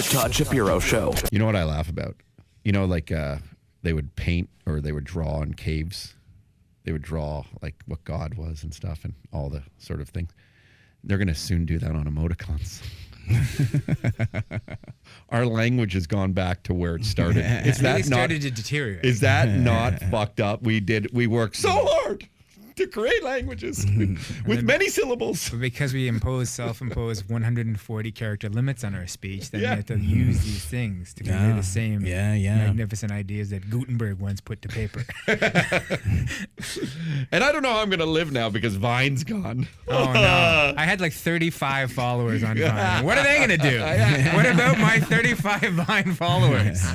Todd Shapiro Show. You know what I laugh about? You know, like they would paint or they would draw in caves. They would draw like what God was and stuff and all the sort of things. They're going to soon do that on emoticons. Our language has gone back to where it started. Is that it started to deteriorate. Is that not fucked up? We worked so hard to create languages with many syllables. But because we self-impose 140 character limits on our speech, then we have to use these things to convey the same magnificent ideas that Gutenberg once put to paper. And I don't know how I'm going to live now because Vine's gone. Oh, no. I had like 35 followers on Vine. What are they going to do? What about my 35 Vine followers?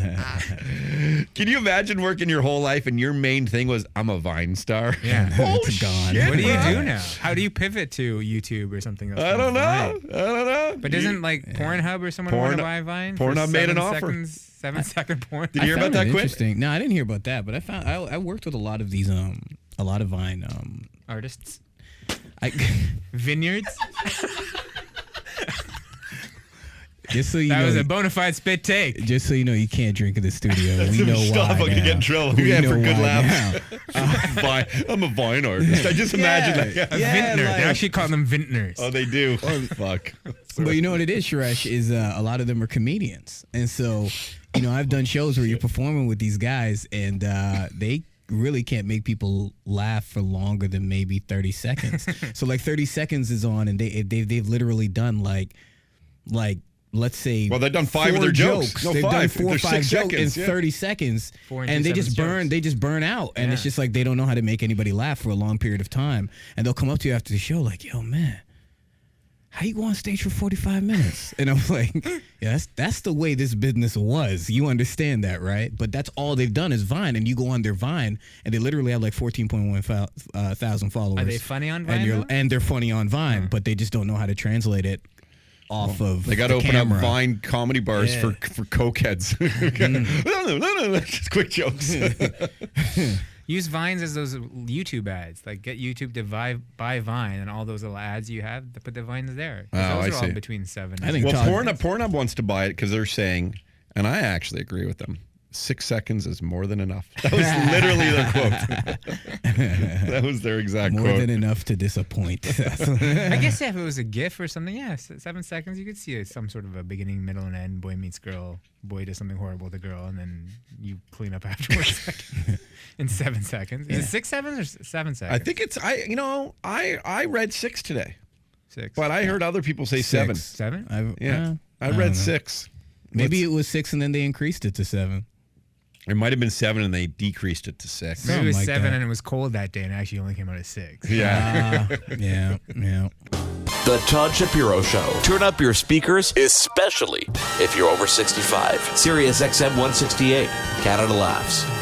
Can you imagine working your whole life and your main thing was, I'm a Vine star? Yeah. It's gone. What do you do now? How do you pivot to YouTube or something else? I don't know. But doesn't like Pornhub or someone want to buy Vine? Pornhub made an offer. 7-second porn. Did you hear about that, Quinn? Interesting. No, I didn't hear about that, but I worked with a lot of these a lot of Vine artists. Vineyards. Just so you know, was a bona fide spit take. Just so you know, you can't drink in the studio. We know Stop, why. I can get in trouble. We have for good laughs. I'm a Vine artist. I just imagine that. A vintner. They actually call them vintners. Oh, they do. Oh, fuck. But you know what it is, Suresh, is a lot of them are comedians. And so, you know, I've done shows where you're performing with these guys and they really can't make people laugh for longer than maybe 30 seconds. So like 30 seconds is on and they've literally done like let's say, well, they've done 5 of their jokes. No, they've 5. done 4 or 5 jokes in 30 seconds, and they just burn out, and it's just like they don't know how to make anybody laugh for a long period of time, and they'll come up to you after the show like, "Yo, man, how you go on stage for 45 minutes?" And I'm like, "Yeah, that's the way this business was. You understand that, right?" But that's all they've done is Vine, and you go on their Vine, and they literally have like 14.1 thousand followers. Are they funny on Vine? And they're funny on Vine, but they just don't know how to translate it. They got to open up Vine comedy bars for cokeheads. Just quick jokes. Use Vines as those YouTube ads. Like get YouTube to buy Vine and all those little ads you have to put the Vines there. Those are all between 7. I think Pornhub wants to buy it because they're saying, and I actually agree with them, 6 seconds is more than enough. That was literally their quote. That was their exact quote. More than enough to disappoint. I guess if it was a GIF or something, 7 seconds, you could see some sort of a beginning, middle, and end. Boy meets girl. Boy does something horrible to girl, and then you clean up afterwards in 7 seconds. Is it 6 seconds or 7 seconds? I think it's I read 6 today. 6. But I heard other people say 7. 7? I read 6. Maybe it was 6 and then they increased it to 7. It might have been 7 and they decreased it to 6. Maybe it was 7 and it was cold that day and actually only came out at 6. Yeah. Yeah. The Todd Shapiro Show. Turn up your speakers, especially if you're over 65. SiriusXM 168, Canada Laughs.